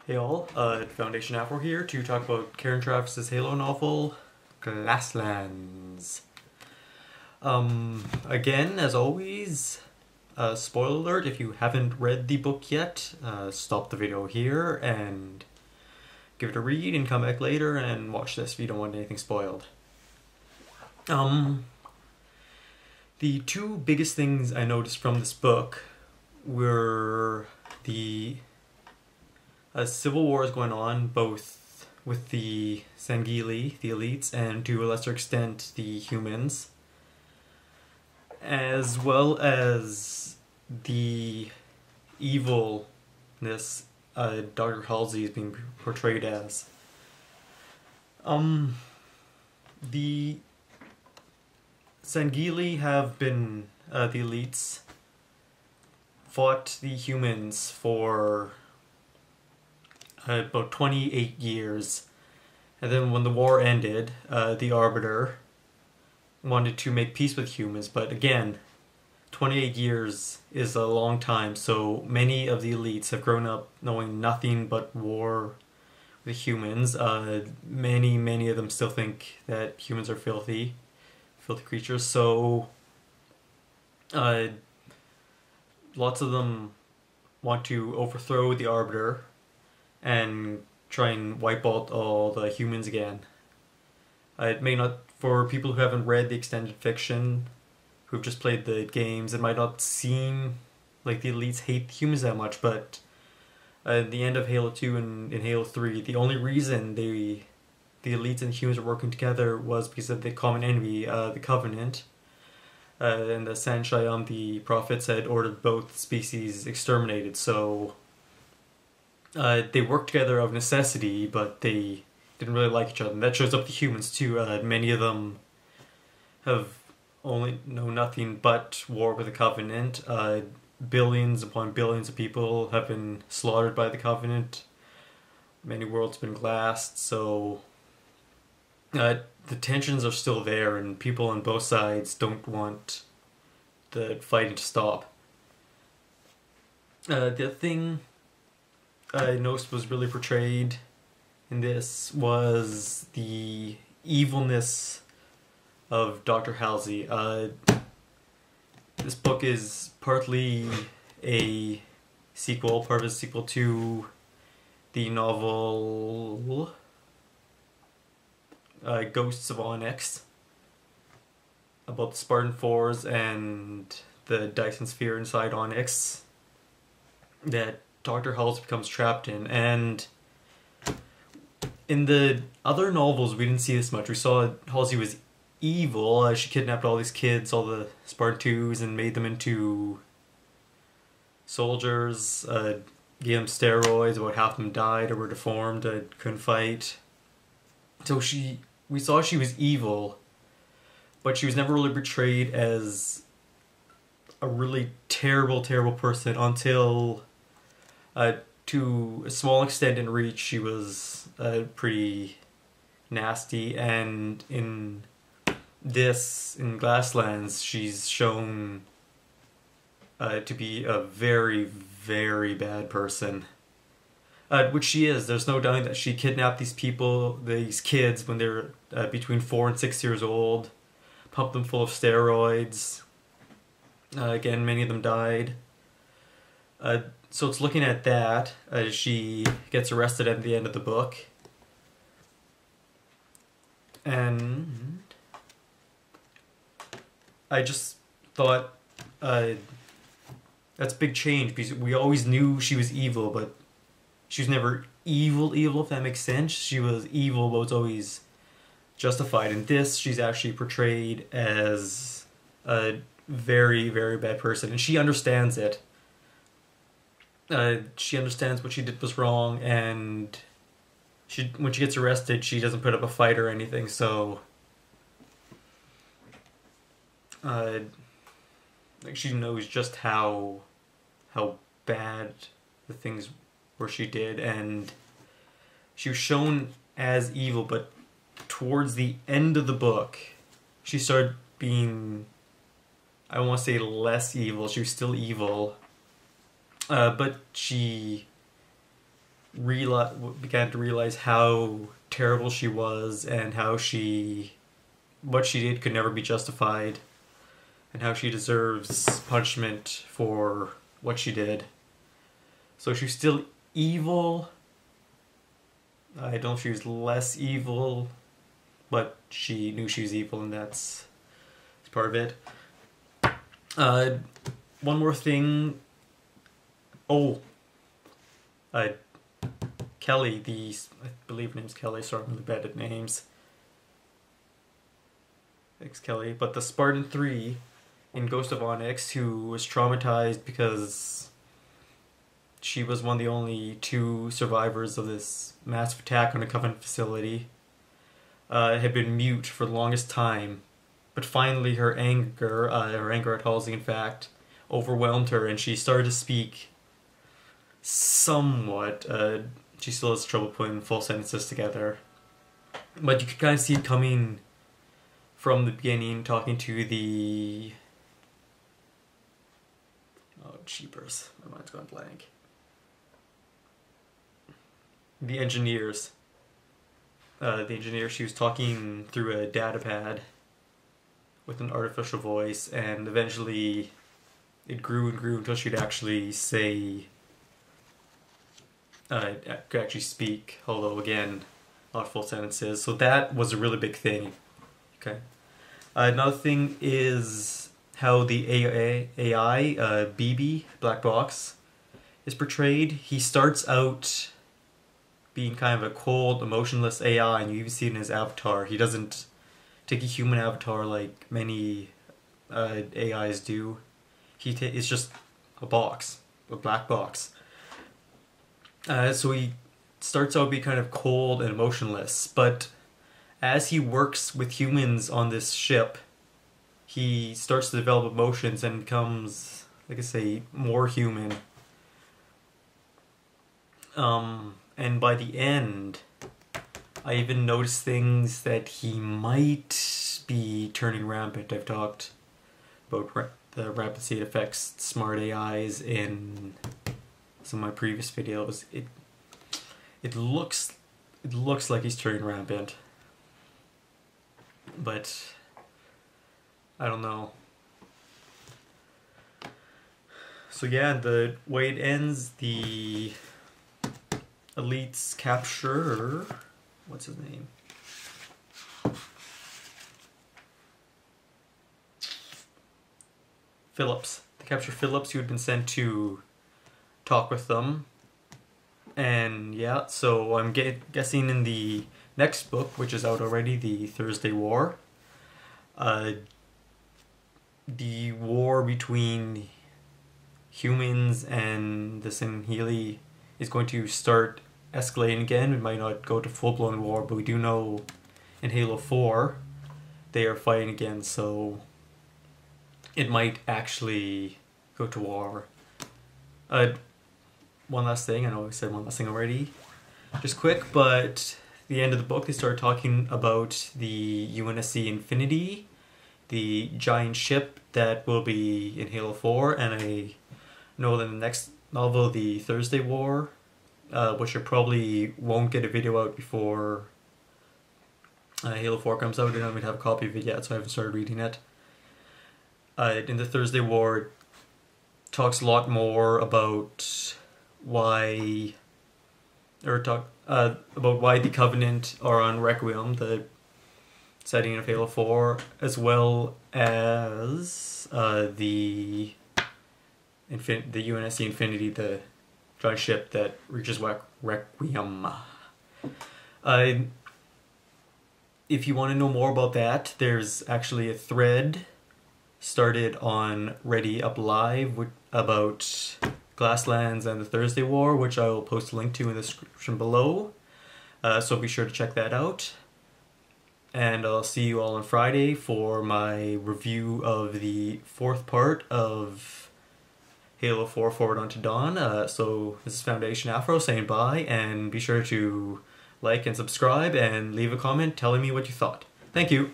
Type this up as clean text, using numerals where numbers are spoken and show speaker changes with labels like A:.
A: Hey all, Foundation Afro here to talk about Karen Travis's Halo novel, Glasslands. Again, as always, spoiler alert, if you haven't read the book yet, stop the video here and give it a read and come back later and watch this if you don't want anything spoiled. The two biggest things I noticed from this book were the civil war is going on, both with the Sangheili, the elites, and to a lesser extent the humans, as well as the evilness Dr. Halsey is being portrayed as. The Sangheili have been, the elites, fought the humans for about 28 years, and then when the war ended, the Arbiter wanted to make peace with humans, but again, 28 years is a long time, so many of the elites have grown up knowing nothing but war with humans. Many of them still think that humans are filthy creatures, so lots of them want to overthrow the Arbiter and try and wipe out all the humans again. It may not, for people who haven't read the extended fiction, who've just played the games, it might not seem like the elites hate humans that much, but at the end of Halo 2 and in Halo 3, the only reason the elites and the humans are working together was because of the common enemy, the Covenant. And the Sanshayam, the prophets, had ordered both species exterminated, so they worked together of necessity, but they didn't really like each other. And that shows up the humans too. Many of them have only know nothing but war with the Covenant. Billions upon billions of people have been slaughtered by the Covenant. Many worlds have been glassed, so the tensions are still there, and people on both sides don't want the fighting to stop. The thing I noticed was really portrayed in this was the evilness of Dr. Halsey. This book is partly a sequel, part of a sequel to the novel Ghosts of Onyx, about the Spartan Fours and the Dyson Sphere inside Onyx that Dr. Halsey becomes trapped in. And in the other novels we didn't see this much. We saw Halsey was evil. She kidnapped all these kids, all the Spartan 2s, and made them into soldiers, gave them steroids. About half of them died or were deformed, couldn't fight. So we saw she was evil, but she was never really portrayed as a really terrible person until to a small extent in Reach she was pretty nasty, and in Glasslands she's shown to be a very bad person. Which she is. There's no doubting that she kidnapped these people, these kids, when they're between 4 and 6 years old, pumped them full of steroids. Again, many of them died. So it's looking at that as she gets arrested at the end of the book. And I just thought that's a big change, because we always knew she was evil, but she was never evil, if that makes sense. She was evil, but was always justified. In this, she's actually portrayed as a very bad person, and she understands it. She understands what she did was wrong, and when she gets arrested, she doesn't put up a fight or anything, so she knows just how bad the things were she did, and she was shown as evil, but towards the end of the book she started being, I don't want to say less evil, she was still evil, but she began to realize how terrible she was and how what she did could never be justified, and how she deserves punishment for what she did. So she's still evil. I don't know if she was less evil, but she knew she was evil, and that's part of it. One more thing. Oh, Kelly, I believe her name's Kelly, so I'm really bad at names. Thanks, Kelly. But the Spartan 3 in Ghosts of Onyx, who was traumatized because she was one of the only 2 survivors of this massive attack on a Covenant facility, had been mute for the longest time. But finally her anger at Halsey, in fact, overwhelmed her, and she started to speak somewhat. She still has trouble putting full sentences together. But you could kind of see it coming from the beginning, talking to the... Oh, jeepers. My mind's gone blank. The engineers. She was talking through a data pad with an artificial voice, and eventually it grew and grew until she'd actually say... could actually speak, although again, not full sentences. So that was a really big thing. Okay. Another thing is how the AI, BB, Black Box, is portrayed. He starts out being kind of a cold, emotionless AI, and you even see it in his avatar. He doesn't take a human avatar like many AIs do. It's just a box, a black box. So he starts out being kind of cold and emotionless, but as he works with humans on this ship, he starts to develop emotions and becomes, like I say, more human. And by the end, I even noticed things that he might be turning rampant. I've talked about the rapid seed affects smart AIs in some of my previous videos. It looks like he's turning rampant, but I don't know. So yeah, the way it ends, the elites capture, what's his name? Phillips. They capture Phillips, who had been sent to talk with them. And yeah, so I'm guessing in the next book, which is out already, the Thursday War, the war between humans and the Sinheili is going to start escalating again. It might not go to full-blown war, but we do know in Halo 4 they are fighting again, so it might actually go to war. One last thing, I know I said one last thing already, just quick, but at the end of the book they start talking about the UNSC Infinity, the giant ship that will be in Halo 4, and I know that in the next novel, the Thursday War, which I probably won't get a video out before Halo 4 comes out. I don't even have a copy of it yet, so I haven't started reading it. In the Thursday War, it talks a lot more about why the Covenant are on Requiem, the setting of Halo 4, as well as the UNSC Infinity, the giant ship that reaches Requiem. If you want to know more about that, there's actually a thread started on Ready Up Live about Glasslands and the Thursday War, which I will post a link to in the description below. So be sure to check that out. And I'll see you all on Friday for my review of the 4th part of Halo 4 Forward Unto Dawn. So this is Foundation Afro saying bye, and be sure to like and subscribe and leave a comment telling me what you thought. Thank you.